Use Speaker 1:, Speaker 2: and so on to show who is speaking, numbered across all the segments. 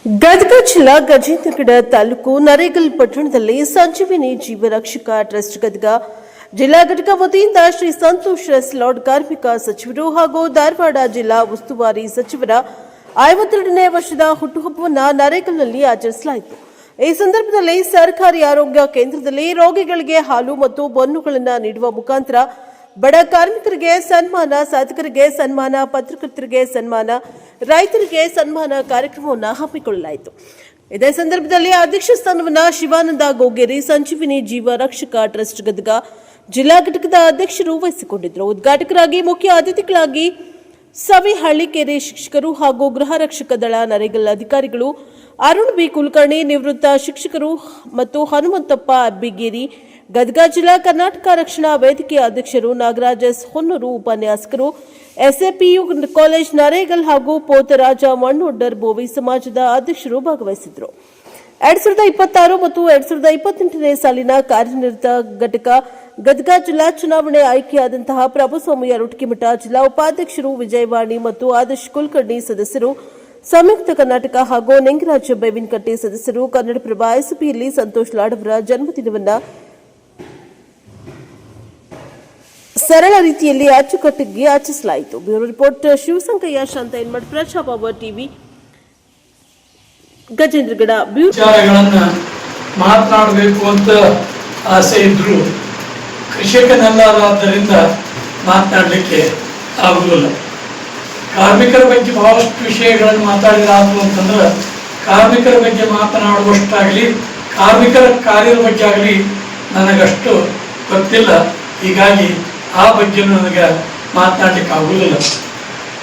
Speaker 1: ಗದಗ ಜಿಲ್ಲಾ ಗಜೇಂದ್ರಗಡ ತಾಲೂಕು ನರೇಗಲ್ ಪಟ್ಟಣದಲ್ಲಿ ಸಂಜೀವಿನಿ ಜೀವರಕ್ಷಕ ಟ್ರಸ್ಟ್ ಗದಗ ಜಿಲ್ಲಾ ಘಟಕ ವತಿಯಿಂದ ಶ್ರೀ ಸಂತೋಷ್ ಲಾರ್ಡ್ ಕಾರ್ಮಿಕ ಸಚಿವರು ಹಾಗೂ ಧಾರವಾಡ ಜಿಲ್ಲಾ ಉಸ್ತುವಾರಿ ಸಚಿವರ 52ನೇ ವರ್ಷದ ಹುಟ್ಟುಹಬ್ಬವನ್ನು ನರೇಗಲ್ನಲ್ಲಿ ಆಚರಿಸಲಾಯಿತು. ಈ ಸಂದರ್ಭದಲ್ಲಿ ಸರ್ಕಾರಿ ಆರೋಗ್ಯ ಕೇಂದ್ರದಲ್ಲಿ ರೋಗಿಗಳಿಗೆ ಹಾಲು ಮತ್ತು ಬನ್ನುಗಳನ್ನು ನೀಡುವ ಮುಖಾಂತರ ಬಡ ಕಾರ್ಮಿಕರಿಗೆ ಸನ್ಮಾನ, ಸಾಧಕರಿಗೆ ಸನ್ಮಾನ, ಪತ್ರಕರ್ತರಿಗೆ ಸನ್ಮಾನ, ರೈತರಿಗೆ ಸನ್ಮಾನ ಕಾರ್ಯಕ್ರಮವನ್ನು ಹಮ್ಮಿಕೊಳ್ಳಲಾಯಿತು. ಇದೇ ಸಂದರ್ಭದಲ್ಲಿ ಅಧ್ಯಕ್ಷ ಸ್ಥಾನವನ್ನು ಶಿವಾನಂದ ಗೋಗೇರಿ ಸಂಜೀವಿನಿ ಜೀವ ರಕ್ಷಕ ಟ್ರಸ್ಟ್ ಗದಗ ಜಿಲ್ಲಾ ಘಟಕದ ಅಧ್ಯಕ್ಷರು ವಹಿಸಿಕೊಂಡಿದ್ದರು. ಉದ್ಘಾಟಕರಾಗಿ ಮುಖ್ಯ ಅತಿಥಿಗಳಾಗಿ ಸವಿ ಹಳ್ಳಿಕೆರೆ ಶಿಕ್ಷಕರು ಹಾಗೂ ಗೃಹ ರಕ್ಷಕ ದಳ ನರೇಗಲ್ ಅಧಿಕಾರಿಗಳು ಅರುಣ್ ಬಿ ಕುಲಕರ್ಣಿ ನಿವೃತ್ತ ಶಿಕ್ಷಕರು ಮತ್ತು ಹನುಮಂತಪ್ಪ ಅಬ್ಬಿಗೇರಿ ಗದಗ ಜಿಲ್ಲಾ ಕರ್ನಾಟಕ ರಕ್ಷಣಾ ವೇದಿಕೆಯ ಅಧ್ಯಕ್ಷರು ನಾಗರಾಜ್ ಎಸ್ ಹೊನ್ನೂರು ಉಪನ್ಯಾಸಕರು ಎಸ್ಎಪಿಯು ಕಾಲೇಜ್ ನರೇಗಲ್ ಹಾಗೂ ಪೋತರಾಜ ಮಣ್ಣೊಡ್ಡರ್ ಬೋವಿ ಸಮಾಜದ ಅಧ್ಯಕ್ಷರು ಭಾಗವಹಿಸಿದ್ದರು. 2026 ಮತ್ತು 2028ನೇ ಸಾಲಿನ ಕಾರ್ಯನಿರತ ಘಟಕ ಗದಗ ಜಿಲ್ಲಾ ಚುನಾವಣೆ ಆಯ್ಕೆಯಾದಂತಹ ಪ್ರಭುಸ್ವಾಮಿ ರುಟ್ಕಿಮಠ ಜಿಲ್ಲಾ ಉಪಾಧ್ಯಕ್ಷರು ವಿಜಯವಾಣಿ ಮತ್ತು ಆದರ್ಶ್ ಕುಲಕರ್ಣಿ ಸದಸ್ಯರು, ಸಂಯುಕ್ತ ಕರ್ನಾಟಕ ಹಾಗೂ ನಿಂಗರಾಜ್ ಬೇವಿನಕಟ್ಟೆ ಸದಸ್ಯರು ಕನ್ನಡಪ್ರಭ ಎಸ್ಪಿಯಲ್ಲಿ ಸಂತೋಷ್ ಲಾಡ್ ಅವರ ಜನ್ಮದಿನವನ್ನು ಸರಳ ರೀತಿಯಲ್ಲಿ ಅಚ್ಚುಕಟ್ಟಾಗಿ ಆಚರಿಸಲಾಯಿತು. ಬ್ಯೂರೋ ರಿಪೋರ್ಟ್ ಶಿವಸಂಕಯ್ಯ ಶಾಂತ ಎನ್ಮಠ್, ಪ್ರಜಾಪವರ್ ಟಿವಿ, ಗಜೇಂದ್ರಗಡ.
Speaker 2: ವಿಚಾರಗಳನ್ನ ಮಾತನಾಡಬೇಕು ಅಂತ ಆಸೆ ಇದ್ರು ಕೃಷಿಕನಲ್ಲರಾದ್ದರಿಂದ ಮಾತನಾಡಲಿಕ್ಕೆ ಆಗುವುದಿಲ್ಲ. ಕಾರ್ಮಿಕರ ಬಗ್ಗೆ ಬಹಳಷ್ಟು ವಿಷಯಗಳನ್ನು ಮಾತಾಡಿದಾತು ಅಂತಂದ್ರೆ ಕಾರ್ಮಿಕರ ಬಗ್ಗೆ ಮಾತನಾಡುವಷ್ಟಾಗಲಿ ಕಾರ್ಮಿಕರ ಕಾರ್ಯದ ಬಗ್ಗೆ ಆಗಲಿ ನನಗಷ್ಟು ಗೊತ್ತಿಲ್ಲ. ಹೀಗಾಗಿ ಆ ಬಗ್ಗೆ ನನಗೆ ಮಾತನಾಡಲಿಕ್ಕೆ ಆಗುವುದಿಲ್ಲ.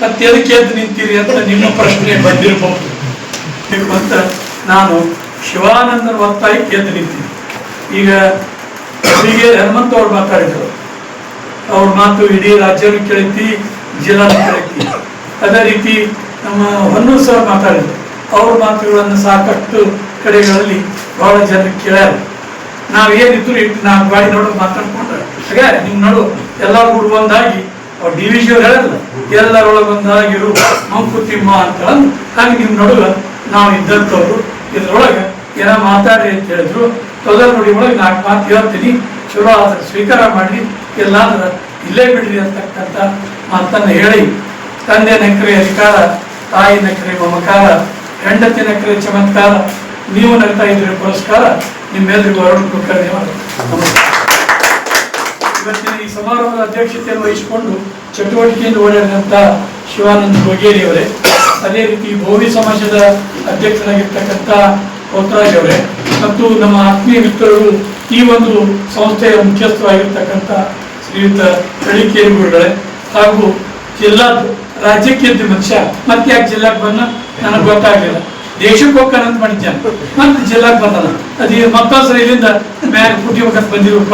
Speaker 2: ಮತ್ತೆ ಎದಕ್ಕೆ ಎದ್ದು ನಿಂತೀರಿ ಅಂತ ನಿಮ್ಮ ಪ್ರಶ್ನೆ ಬಂದಿರಬಹುದು ಅಂತ ನಾನು ಶಿವಾನಂದನ ಒತ್ತಾಯಕ್ಕೆ ಎದ್ದು ನಿಂತೀನಿ. ಈಗ ಅವರಿಗೆ ಹನುಮಂತ ಅವ್ರು ಮಾತಾಡಿದರು, ಅವ್ರ ಮಾತು ಇಡೀ ರಾಜ್ಯನೂ ಕೇಳೈತಿ, ಜಿಲ್ಲಾನು ಕೇಳೈತಿ. ಅದೇ ರೀತಿ ನಮ್ಮ ಹೊನ್ನೂರು ಸರ್ ಮಾತಾಡಿದರು, ಅವ್ರ ಮಾತುಗಳನ್ನು ಸಾಕಷ್ಟು ಕಡೆಗಳಲ್ಲಿ ಬಹಳ ಜನ ಕೇಳ್ಯಾರ. ನಾವೇನಿದ್ರು ನಾನು ಗಾಡಿ ನೋಡೋ ಮಾತಾಡ್ಕೊಂಡ್ರೆ ಹಾಗೆ ನಿಮ್ಮ ನಡು ಎಲ್ಲರೂ ಕೂಡ ಒಂದಾಗಿ ಅವ್ರು ಡಿ ವಿ ಜಿ ಅವ್ರು ಹೇಳಲ್ಲ, ಎಲ್ಲರೊಳಗೊಂದಾಗಿರು ಮಂಕುತಿಮ್ಮ ಅಂತ ಹಾಗೆ ನಿಮ್ಮ ನಡುವೆ ನಾವು ಇದ್ದಂಥವ್ರು. ಇದ್ರೊಳಗೆ ಏನೋ ಮಾತಾಡ್ರಿ ಅಂತ ಹೇಳಿದ್ರು. ತೊದಲ್ ನುಡಿ ಒಳಗೆ 4 ಮಾತು ಹೇಳ್ತೀನಿ, ಚಲೋ ಆದ್ರೆ ಸ್ವೀಕಾರ ಮಾಡಿ, ಇಲ್ಲಾಂದ್ರೆ ಇಲ್ಲೇ ಬಿಡ್ರಿ ಅಂತಕ್ಕಂಥ ಮಾತನ್ನು ಹೇಳಿ, ತಂದೆ ನಕ್ರೆ ಅಧಿಕಾರ, ತಾಯಿ ನಕ್ರೆ ಮಮಕಾರ, ಹೆಂಡತಿ ನಕ್ರೆ ಚಮತ್ಕಾರ, ನೀವು ನಗ್ತಾ ಇದ್ರೆ ಪುರಸ್ಕಾರ, ನಿಮ್ಮೆಲ್ಲರಿಗೂ ಅರುಣ್ ಕುಲಕರ್ಣಿ ಇವತ್ತಿನ ಈ ಸಮಾರಂಭದ ಅಧ್ಯಕ್ಷತೆಯನ್ನು ವಹಿಸಿಕೊಂಡು ಚಟುವಟಿಕೆಯಿಂದ ಓಡಾಡಿದಂಥ ಶಿವಾನಂದ ಗೋಗೇರಿ ಅವರೇ, ಅದೇ ರೀತಿ ಬೋವಿ ಸಮಾಜದ ಅಧ್ಯಕ್ಷರಾಗಿರ್ತಕ್ಕಂಥ ಪೋತರಾಜ್ ಅವರೇ ಮತ್ತು ನಮ್ಮ ಆತ್ಮೀಯ ಮಿತ್ರರು, ಈ ಒಂದು ಸಂಸ್ಥೆಯ ಮುಖ್ಯಸ್ಥರಾಗಿರ್ತಕ್ಕಂಥ ಶ್ರೀಯುತ ಹಳ್ಳಿಕೇರಿ ಗುರುಗಳೇ ಹಾಗೂ ರಾಜ್ಯಕ್ಕೆ ಎದ್ದ ಮನುಷ್ಯ ಮತ್ತೆ ಯಾಕೆ ಜಿಲ್ಲಾಕ್ಕೆ ಬಂದ ನನಗೆ ಗೊತ್ತಾಗಲಿಲ್ಲ. ದೇಶಕ್ಕೆ ಹೋಗ್ತಾನಂತ ಮಾಡಿದ್ದೆ, ಮತ್ತೆ ಜಿಲ್ಲಾಕ್ಕೆ ಬಂದನ. ಅದು ಮತ್ತೊಂದ್ಸಲ ಇಲ್ಲಿಂದ ಮ್ಯಾಲೆ ಕುಟಿಬೇಕಂತ ಬಂದಿರಪ್ಪ,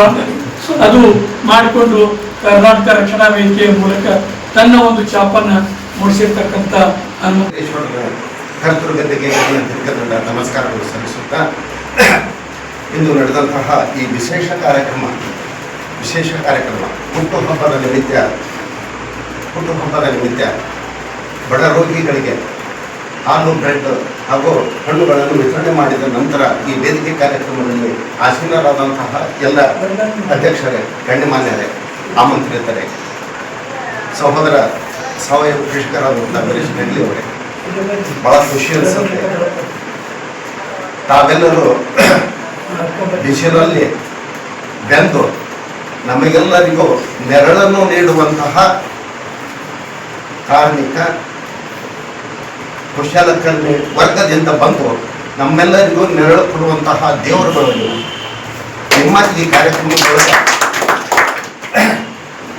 Speaker 2: ಅದು ಮಾಡಿಕೊಂಡು ಕರ್ನಾಟಕ ರಕ್ಷಣಾ ವೇದಿಕೆಯ ಮೂಲಕ ತನ್ನ ಒಂದು ಛಾಪನ್ನ ಮೂಡಿಸಿರ್ತಕ್ಕಂಥ
Speaker 3: ಕರ್ತೃಗದ್ದೆಗೆ ನಮಸ್ಕಾರಗಳು ಸಲ್ಲಿಸುತ್ತಾ, ಇಂದು ನಡೆದಂತಹ ಈ ವಿಶೇಷ ಕಾರ್ಯಕ್ರಮ ಹುಟ್ಟುಹಬ್ಬದ ನಿಮಿತ್ತ ಬಡ ರೋಗಿಗಳಿಗೆ ಹಾಲು, ಬ್ರೆಡ್ ಹಾಗೂ ಹಣ್ಣುಗಳನ್ನು ವಿತರಣೆ ಮಾಡಿದ ನಂತರ ಈ ವೇದಿಕೆ ಕಾರ್ಯಕ್ರಮದಲ್ಲಿ ಆಸೀನರಾದಂತಹ ಎಲ್ಲ ಅಧ್ಯಕ್ಷರೇ, ಗಣ್ಯಮಾನ್ಯರೇ, ಆಮಂತ್ರಿತರೇ, ಸಹೋದರ ಸಾವಯವ ಕೃಷಿಕರಾದಂಥ ವೀರೇಶ್ ನೆಗ್ಲಿ ಅವರೇ, ಬಹಳ ಖುಷಿ ಅನಿಸುತ್ತೆ. ತಾವೆಲ್ಲರೂ ಬಿಸಿಲಲ್ಲಿ ಬೆಂದು ನಮಗೆಲ್ಲರಿಗೂ ನೆರಳನ್ನು ನೀಡುವಂತಹ ಕಾರ್ಮಿಕ ಕುಶಲಕರ್ಮಿ ವರ್ಗದಿಂದ ಬಂದು ನಮ್ಮೆಲ್ಲರಿಗೂ ನೆರಳು ಕೊಡುವಂತಹ ದೇವರುಗಳು ನಿಮ್ಮ ಈ ಕಾರ್ಯಕ್ರಮದೊಳಗೆ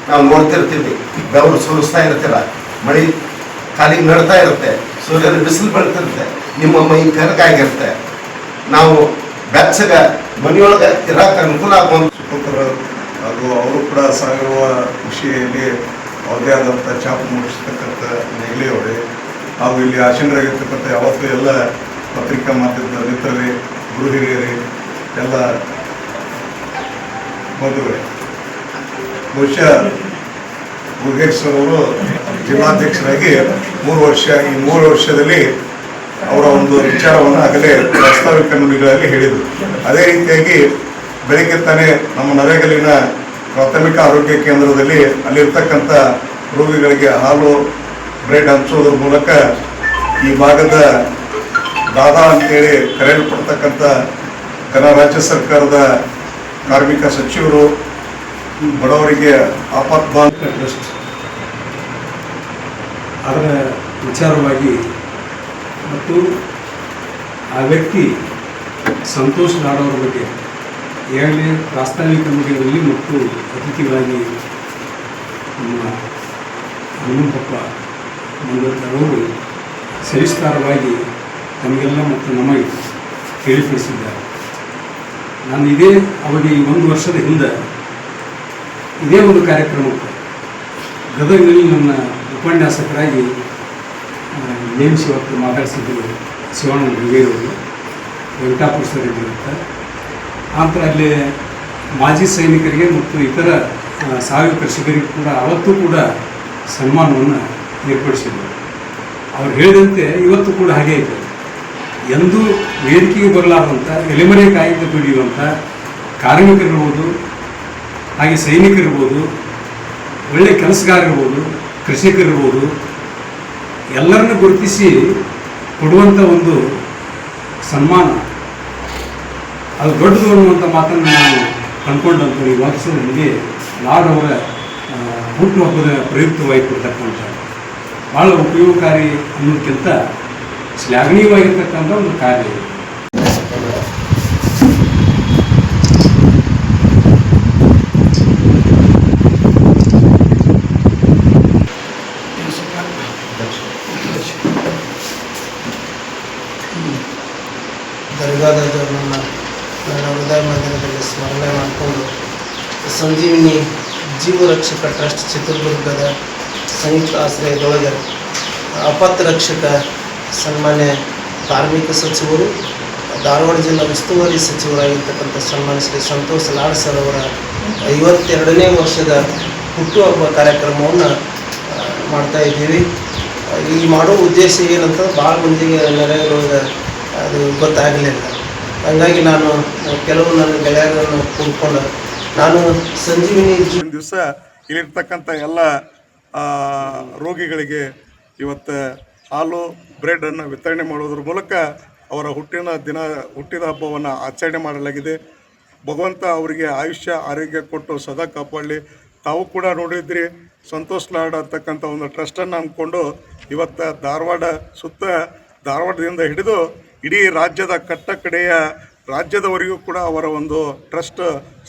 Speaker 3: ನಾವು ನೋಡ್ತಿರ್ತೀವಿ. ಬೆವರು ಸುರಿಸ್ತಾ ಇರ್ತೀರ, ಮಳೆ ಕಾಲಿಗೆ ನಡ್ತಾ ಇರುತ್ತೆ, ಸೂರ್ಯನ ಬಿಸಿಲು ಬೀಳ್ತಿರುತ್ತೆ, ನಿಮ್ಮ ಮೈ ಕರಗಾಗಿರುತ್ತೆ. ನಾವು ಬೆಚ್ಚಗ ಮನೆಯೊಳಗೆ ಇರಕ್ಕೆ ಅನುಕೂಲ ಆಗುವಂಥ
Speaker 4: ಹಾಗೂ ಅವರು ಕೂಡ ಸಾಗಿರುವ ಕೃಷಿಯಲ್ಲಿ ಅವ್ರದೇ ಆದಂಥ ಛಾಪು ಮೂಡಿಸ್ತಕ್ಕಂಥ ನೆಗ್ಲಿ ಅವರೇ ಹಾಗೂ ಇಲ್ಲಿ ಆಸೀನರಾಗಿರ್ತಕ್ಕಂಥ ಯಾವತ್ತೂ ಎಲ್ಲ ಪತ್ರಿಕಾ ಮಾಧ್ಯಮದ ಮಿತ್ರರೇ, ಗುರು ಹಿರಿಯರೇ, ಎಲ್ಲ ಬಂಧುಗಳೇ, ಬಹುಶಃ ಗುರುಗೇಶ್ ಅವರು ಜಿಲ್ಲಾಧ್ಯಕ್ಷರಾಗಿ 3 ವರ್ಷ, ಈ 3 ವರ್ಷದಲ್ಲಿ ಅವರ ಒಂದು ವಿಚಾರವನ್ನು ಆಗಲೇ ಪ್ರಾಸ್ತಾವಿಕ ನುಡಿಗಳಲ್ಲಿ ಹೇಳಿದರು. ಅದೇ ರೀತಿಯಾಗಿ ಬೆಳಗ್ಗೆ ತಾನೇ ನಮ್ಮ ನರೇಗಲಿನ ಪ್ರಾಥಮಿಕ ಆರೋಗ್ಯ ಕೇಂದ್ರದಲ್ಲಿ ಅಲ್ಲಿರ್ತಕ್ಕಂಥ ರೋಗಿಗಳಿಗೆ ಹಾಲು ಬ್ರೆಡ್ ಹಂಚೋದ್ರ ಮೂಲಕ ಈ ಭಾಗದ ದಾದಾ ಅಂತೇಳಿ ಕರೆಯಲ್ಪಡ್ತಕ್ಕಂಥ ರಾಜ್ಯ ಸರ್ಕಾರದ ಕಾರ್ಮಿಕ ಸಚಿವರು ಬಡವರಿಗೆ ಆಪತ್ಬಾಂಧ
Speaker 5: ಟ್ರಸ್ಟ್ ಅದರ ವಿಚಾರವಾಗಿ ಮತ್ತು ಆ ವ್ಯಕ್ತಿ ಸಂತೋಷ್ ಲಾಡ್ ಅವರ ಬಗ್ಗೆ ಈಗಾಗಲೇ ಪ್ರಾಸ್ತಾವಿಕ ನುಡಿಗಳಲ್ಲಿ ಮತ್ತು ಅತಿಥಿಗಳಾಗಿ ನಮ್ಮ ಹನುಮಂತಪ್ಪ ಮಂದರವರು ಸವಿಸ್ತಾರವಾಗಿ ತಮಗೆಲ್ಲ ಮತ್ತು ನಮಗೆ ಹೇಳಿಪಡಿಸಿದ್ದಾರೆ. ನಾನು ಇದೇ ಅವಧಿ 1 ವರ್ಷದ ಹಿಂದೆ ಇದೇ ಒಂದು ಕಾರ್ಯಕ್ರಮಕ್ಕೆ ಗದಗಿನಲ್ಲಿ ನನ್ನ ಉಪನ್ಯಾಸಕರಾಗಿ ನೇಮಿಸಿ ಹೊತ್ತು ಮಾತಾಡಿಸಿದ್ದರು ಶಿವಾನಂದ ಹಿರಿಯರವರು, ವೆಂಕಟಾಪುರ ಸರ್ ಇದ್ದಿರುತ್ತೆ. ನಂತರ ಅಲ್ಲಿ ಮಾಜಿ ಸೈನಿಕರಿಗೆ ಮತ್ತು ಇತರ ಸಾವಯವ ಕೃಷಿಕರಿಗೆ ಕೂಡ ಅವತ್ತು ಕೂಡ ಸನ್ಮಾನವನ್ನು ಏರ್ಪಡಿಸಿದರು. ಅವ್ರು ಹೇಳಿದಂತೆ ಇವತ್ತು ಕೂಡ ಹಾಗೆ ಇದೆ. ಎಂದೂ ವೇದಿಕೆಗೆ ಬರಲಾರಂಥ ಎಲೆಮರೆ ಕಾಯಿಂದ ದುಡಿಯುವಂಥ ಕಾರ್ಮಿಕರಿರ್ಬೋದು, ಹಾಗೆ ಸೈನಿಕರಿರ್ಬೋದು, ಒಳ್ಳೆಯ ಕೆಲಸಗಾರರಿರ್ಬೋದು, ಕೃಷಿಕರಿರ್ಬೋದು, ಎಲ್ಲರನ್ನು ಗುರುತಿಸಿ ಕೊಡುವಂಥ ಒಂದು ಸನ್ಮಾನ ಅದು ದೊಡ್ಡದು ಅನ್ನುವಂಥ ಮಾತನ್ನು ನಾನು ಕಂಡುಕೊಂಡಂಥ ಈ ವರ್ಷದಲ್ಲಿ ಲಾಡ್ ಅವರ ಹುಟ್ಟುಹಬ್ಬದ ಪ್ರಯುಕ್ತವಾಗಿ ಕೊಡ್ತಕ್ಕಂಥ ಭಾಳ ಉಪಯೋಗಕಾರಿ ಅನ್ನೋದಕ್ಕಿಂತ ಶ್ಲಾಘನೀಯವಾಗಿರ್ತಕ್ಕಂಥ ಒಂದು ಕಾರ್ಯ ಇದೆ.
Speaker 6: ದರ್ಗಾದವರನ್ನು ನನ್ನ ಹೃದಯ ಮಂದಿರದಲ್ಲಿ ಸ್ಮರಣೆ ಮಾಡಿಕೊಂಡು ಸಂಜೀವಿನಿ ಜೀವರಕ್ಷಕ ಟ್ರಸ್ಟ್ ಚಿತ್ರದುರ್ಗದ ಸಂಯುಕ್ತ ಆಶ್ರಯದೊಳಗೆ ಅಪತ್ರಕ್ಷಕ ಸನ್ಮಾನ್ಯ ಕಾರ್ಮಿಕ ಸಚಿವರು, ಧಾರವಾಡ ಜಿಲ್ಲಾ ಉಸ್ತುವಾರಿ ಸಚಿವರಾಗಿರ್ತಕ್ಕಂಥ ಸನ್ಮಾನ್ಯ ಶ್ರೀ ಸಂತೋಷ್ ಲಾಡ್ ಸರ್ ಅವರ 52ನೇ ವರ್ಷದ ಹುಟ್ಟುಹಬ್ಬ ಕಾರ್ಯಕ್ರಮವನ್ನು ಮಾಡ್ತಾ ಇದ್ದೀವಿ. ಈ ಮಾಡೋ ಉದ್ದೇಶ ಏನಂತ ಭಾಳ ಮಂದಿಗೆ ನರೇಗದೊಳಗೆ ಅದು ಗೊತ್ತಾಗಲಿಲ್ಲ. ಹಾಗಾಗಿ ನಾನು ಕೆಲವು ನನ್ನ ಗೆಳೆಯರನ್ನು ಕೂಡ್ಕೊಂಡು ನಾನು ಸಂಜೀವಿನಿ
Speaker 4: ದಿವಸ ಇಲ್ಲಿರ್ತಕ್ಕಂಥ ಎಲ್ಲ ರೋಗಿಗಳಿಗೆ ಇವತ್ತು ಹಾಲು ಬ್ರೆಡನ್ನು ವಿತರಣೆ ಮಾಡೋದ್ರ ಮೂಲಕ ಅವರ ಹುಟ್ಟಿದ ಹಬ್ಬವನ್ನು ಆಚರಣೆ ಮಾಡಲಾಗಿದೆ. ಭಗವಂತ ಅವರಿಗೆ ಆಯುಷ್ಯ ಆರೋಗ್ಯ ಕೊಟ್ಟು ಸದಾ ಕಾಪಾಡಲಿ. ತಾವು ಕೂಡ ನೋಡಿದ್ರಿ, ಸಂತೋಷ್ ಲಾಡ್ ಅಂತಕ್ಕಂಥ ಒಂದು ಟ್ರಸ್ಟನ್ನು ಅಂದ್ಕೊಂಡು ಇವತ್ತು ಧಾರವಾಡದಿಂದ ಹಿಡಿದು ಇಡೀ ರಾಜ್ಯದ ಕಟ್ಟಕಡೆಯ ರಾಜ್ಯದವರೆಗೂ ಕೂಡ ಅವರ ಒಂದು ಟ್ರಸ್ಟ್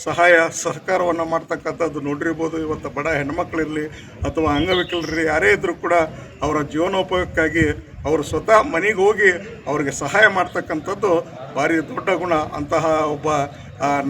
Speaker 4: ಸಹಾಯ ಸಹಕಾರವನ್ನು ಮಾಡ್ತಕ್ಕಂಥದ್ದು ನೋಡಿರ್ಬೋದು. ಇವತ್ತು ಬಡ ಹೆಣ್ಮಕ್ಳಿರಲಿ ಅಥವಾ ಅಂಗವಿಕಲರಿರಲಿ ಯಾರೇ ಇದ್ದರೂ ಕೂಡ ಅವರ ಜೀವನೋಪಯೋಗಕ್ಕಾಗಿ ಅವರು ಸ್ವತಃ ಮನೆಗೆ ಹೋಗಿ ಅವರಿಗೆ ಸಹಾಯ ಮಾಡ್ತಕ್ಕಂಥದ್ದು ಭಾರಿ ದೊಡ್ಡ ಗುಣ. ಅಂತಹ ಒಬ್ಬ